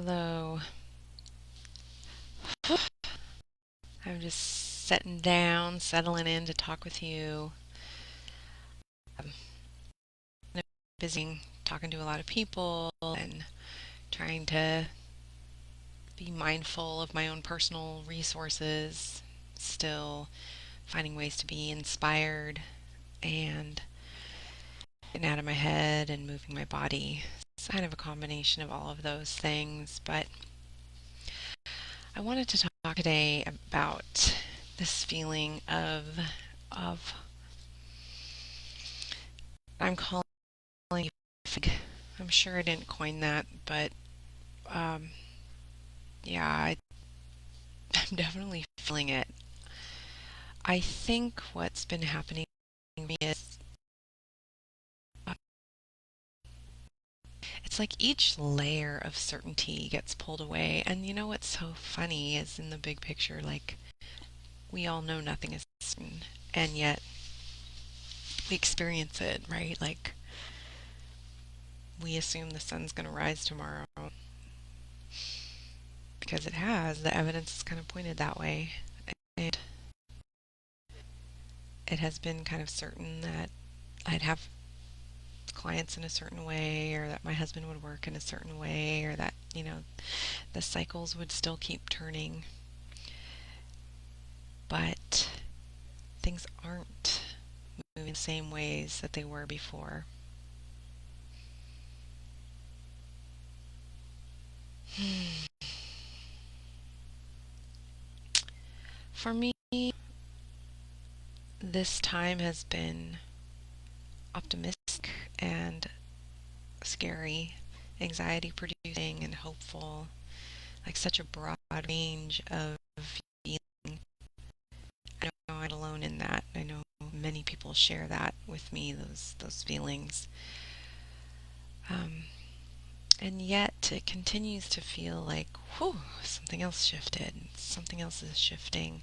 Hello. I'm just sitting down, settling in to talk with you. I'm busy talking to a lot of people and trying to be mindful of my own personal resources, still finding ways to be inspired and getting out of my head and moving my body. It's kind of a combination of all of those things, but I wanted to talk today about this feeling of I'm calling fatigue. I'm sure I didn't coin that, but um, yeah, I'm definitely feeling it. I think what's been happening to me is uh, it's like each layer of certainty gets pulled away. And you know what's so funny is in the big picture, like we all know nothing is certain, and yet we experience it, right? Like we assume the sun's going to rise tomorrow because it has. The evidence is kind of pointed that way. And it has been kind of certain that I'd have clients in a certain way, or that my husband would work in a certain way, or that, the cycles would still keep turning. But things aren't moving the same ways that they were before. For me, this time has been optimistic and scary, anxiety producing and hopeful, like such a broad range of feeling. I know I'm not alone in that. I know many people share that with me, those feelings. Um, and yet it continues to feel like, whew, something else shifted. Something else is shifting.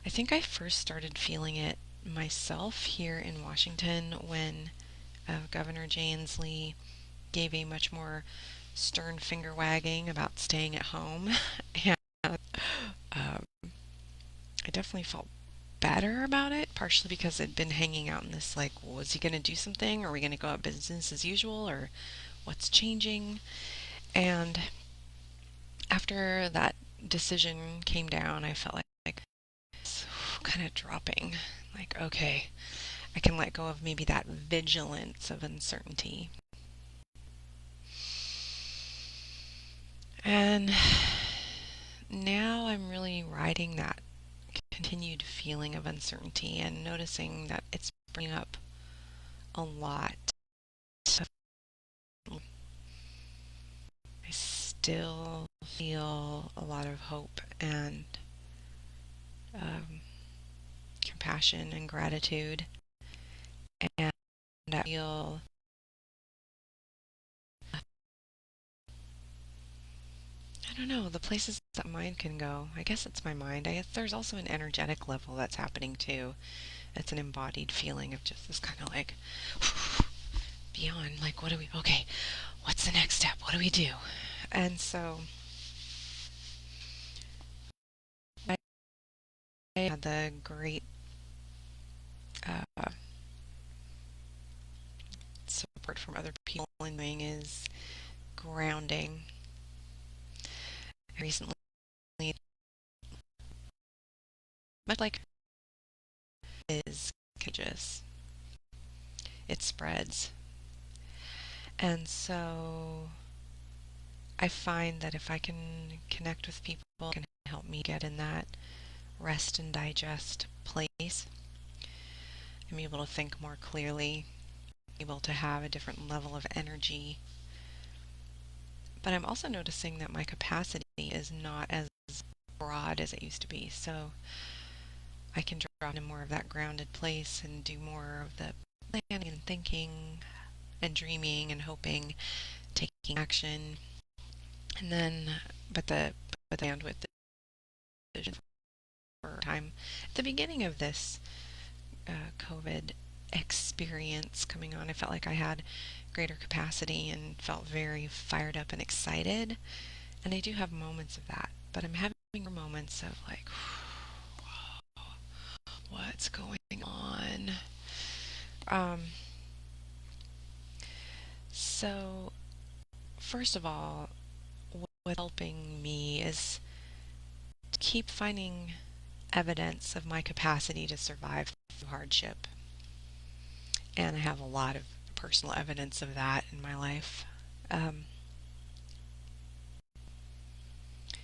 I think I first started feeling it myself here in Washington when Governor Jay Inslee gave a much more stern finger wagging about staying at home. And um, I definitely felt better about it, partially because I'd been hanging out in this like, well, is he going to do something? Are we going to go out business as usual? Or what's changing? And after that decision came down, I felt like it's kind of dropping. Like, okay, I can let go of maybe that vigilance of uncertainty. And now I'm really riding that continued feeling of uncertainty and noticing that it's bringing up a lot. I still feel a lot of hope and um, compassion and gratitude, and I feel I don't know the places that mind can go. I guess it's my mind. I guess there's also an energetic level that's happening too. It's an embodied feeling of just this kind of like beyond. Like, what do we? Okay, what's the next step? What do we do? And so I had the great uh, support from other people, and doing is grounding. Recently, much like is contagious, it spreads. And so I find that if I can connect with people, it can help me get in that rest and digest place. I'm able to think more clearly, able to have a different level of energy. But I'm also noticing that my capacity is not as broad as it used to be. So I can drop into more of that grounded place and do more of the planning and thinking and dreaming and hoping, taking action. And then, but the bandwidth for time at the beginning of this COVID experience coming on, I felt like I had greater capacity and felt very fired up and excited. And I do have moments of that, but I'm having moments of like, what's going on? Um, so, first of all, what's helping me is to keep finding evidence of my capacity to survive through hardship. And I have a lot of personal evidence of that in my life. Um,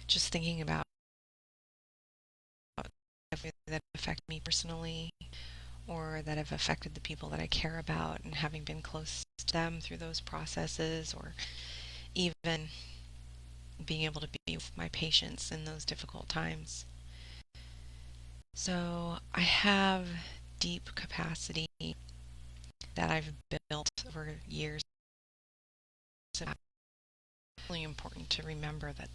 just thinking about that affect me personally or that have affected the people that I care about, and having been close to them through those processes, or even being able to be with my patients in those difficult times. So I have deep capacity that I've built over years. It's really important to remember that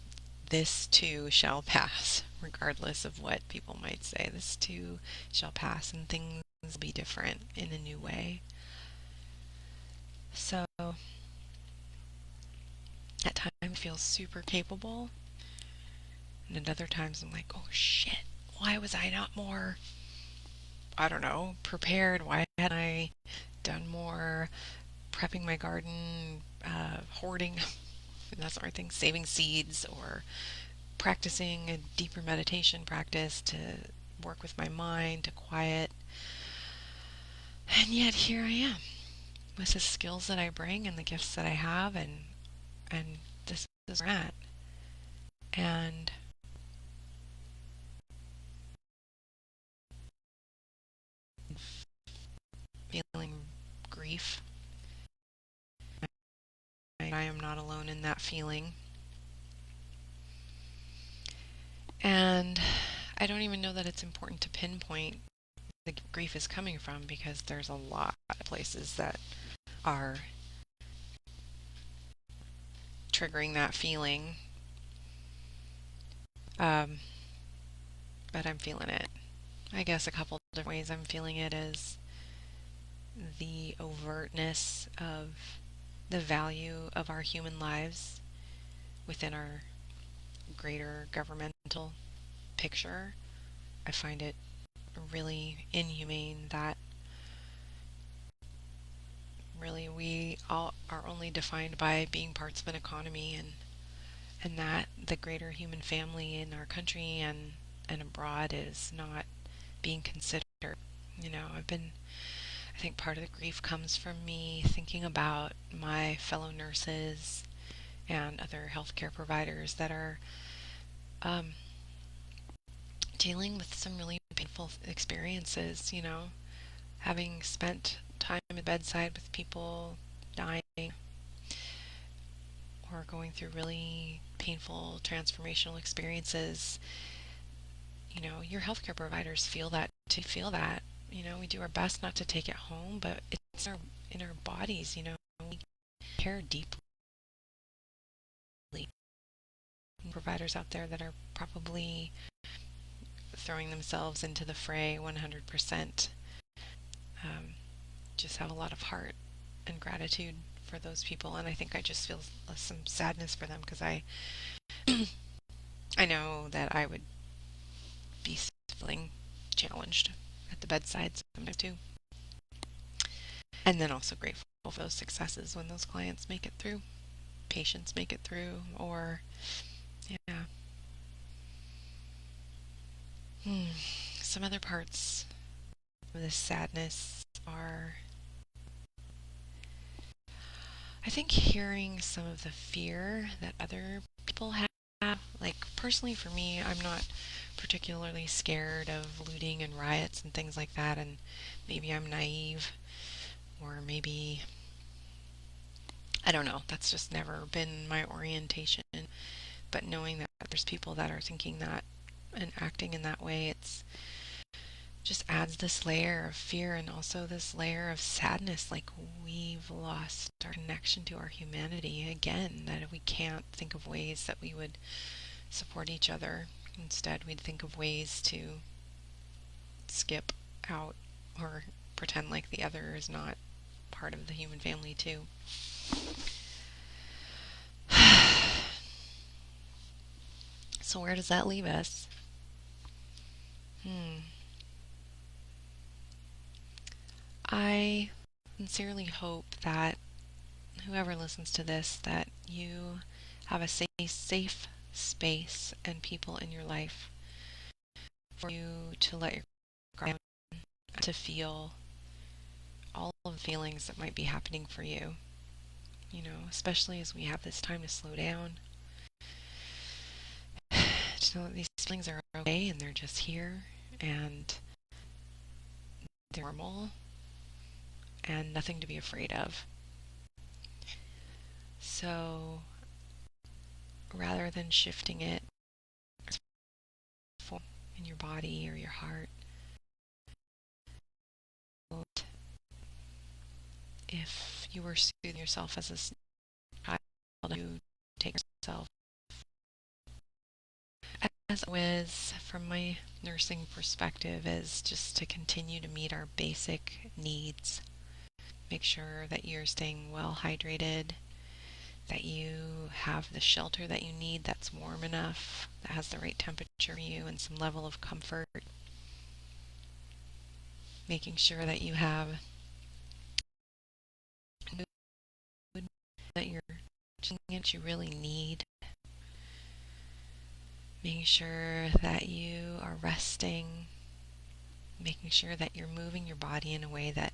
this too shall pass, regardless of what people might say. This too shall pass, and things will be different in a new way. So at times I feel super capable, and at other times I'm like, oh shit, why was I not more, I don't know, prepared? Why hadn't I done more prepping my garden, hoarding, that's our thing, saving seeds, or practicing a deeper meditation practice to work with my mind, to quiet. And yet here I am with the skills that I bring and the gifts that I have, and this is where I'm at. And feeling grief. I am not alone in that feeling. And I don't even know that it's important to pinpoint the grief is coming from, because there's a lot of places that are triggering that feeling. Um, but I'm feeling it. I guess a couple different ways I'm feeling it is the overtness of the value of our human lives within our greater governmental picture. I find it really inhumane that really we all are only defined by being parts of an economy, and that the greater human family in our country and abroad is not being considered. I think part of the grief comes from me thinking about my fellow nurses and other healthcare providers that are um, dealing with some really painful experiences, having spent time at bedside with people dying or going through really painful transformational experiences. Your healthcare providers feel that to feel that. We do our best not to take it home, but it's in our bodies. We care deeply. Providers out there that are probably throwing themselves into the fray 100%. Just have a lot of heart and gratitude for those people, and I think I just feel some sadness for them, because I know that I would be feeling challenged at the bedside sometimes too. And then also grateful for those successes when those clients make it through, patients make it through, or yeah. Some other parts of this sadness are, I think, hearing some of the fear that other people have. Like, personally for me, I'm not particularly scared of looting and riots and things like that, and maybe I'm naive, or maybe, I don't know, that's just never been my orientation. But knowing that there's people that are thinking that and acting in that way, it's just adds this layer of fear and also this layer of sadness, like we've lost our connection to our humanity again, that we can't think of ways that we would support each other. Instead, we'd think of ways to skip out or pretend like the other is not part of the human family too. So, where does that leave us? Hmm. I sincerely hope that whoever listens to this, that you have a safe space and people in your life for you to let your guard down, to feel all of the feelings that might be happening for you. Especially as we have this time to slow down, to know that these feelings are okay and they're just here and they're normal and nothing to be afraid of. So rather than shifting it in your body or your heart, if you were soothing yourself as a child, you take yourself. As always, from my nursing perspective, is just to continue to meet our basic needs. Make sure that you're staying well hydrated, that you have the shelter that you need that's warm enough, that has the right temperature for you and some level of comfort. Making sure that you have food that you're that you really need. Making sure that you are resting. Making sure that you're moving your body in a way that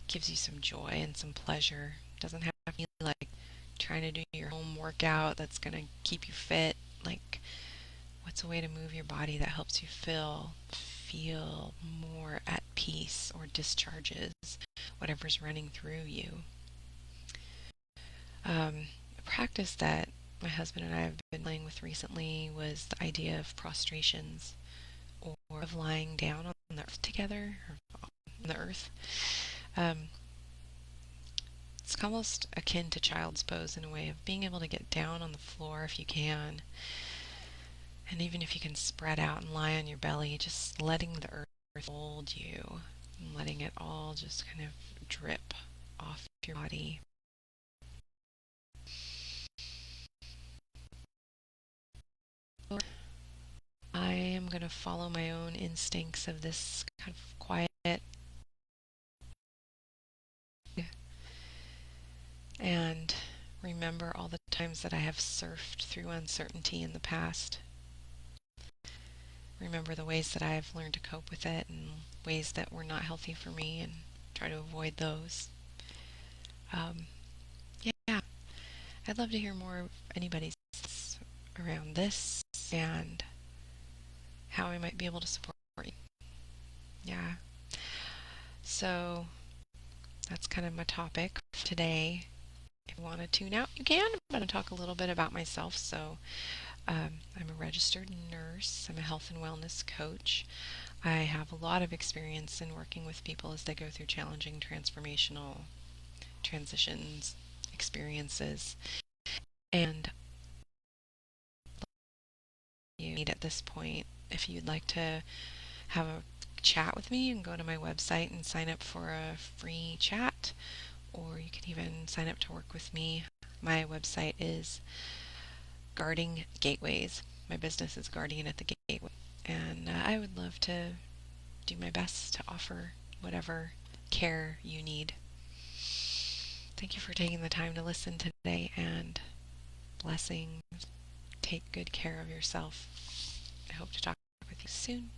gives you some joy and some pleasure. It doesn't have to be like trying to do your home workout that's going to keep you fit. Like, what's a way to move your body that helps you feel more at peace or discharges whatever's running through you? A practice that my husband and I have been playing with recently was the idea of prostrations, or of lying down on the earth together, or on the earth. Um, it's almost akin to child's pose in a way of being able to get down on the floor if you can, and even if you can spread out and lie on your belly, just letting the earth hold you and letting it all just kind of drip off your body. I am going to follow my own instincts of this kind of quiet and remember all the times that I have surfed through uncertainty in the past. Remember the ways that I've learned to cope with it and ways that were not healthy for me and try to avoid those. Um, yeah, I'd love to hear more of anybody's thoughts around this and how I might be able to support you. Yeah, so that's kind of my topic for today. If you want to tune out, you can. I'm going to talk a little bit about myself. So, I'm a registered nurse. I'm a health and wellness coach. I have a lot of experience in working with people as they go through challenging transformational transitions, experiences. And you need at this point, if you'd like to have a chat with me, you can go to my website and sign up for a free chat, or you can even sign up to work with me. My website is Guarding Gateways. My business is Guardian at the Gateway, and I would love to do my best to offer whatever care you need. Thank you for taking the time to listen today, and blessings. Take good care of yourself. I hope to talk with you soon.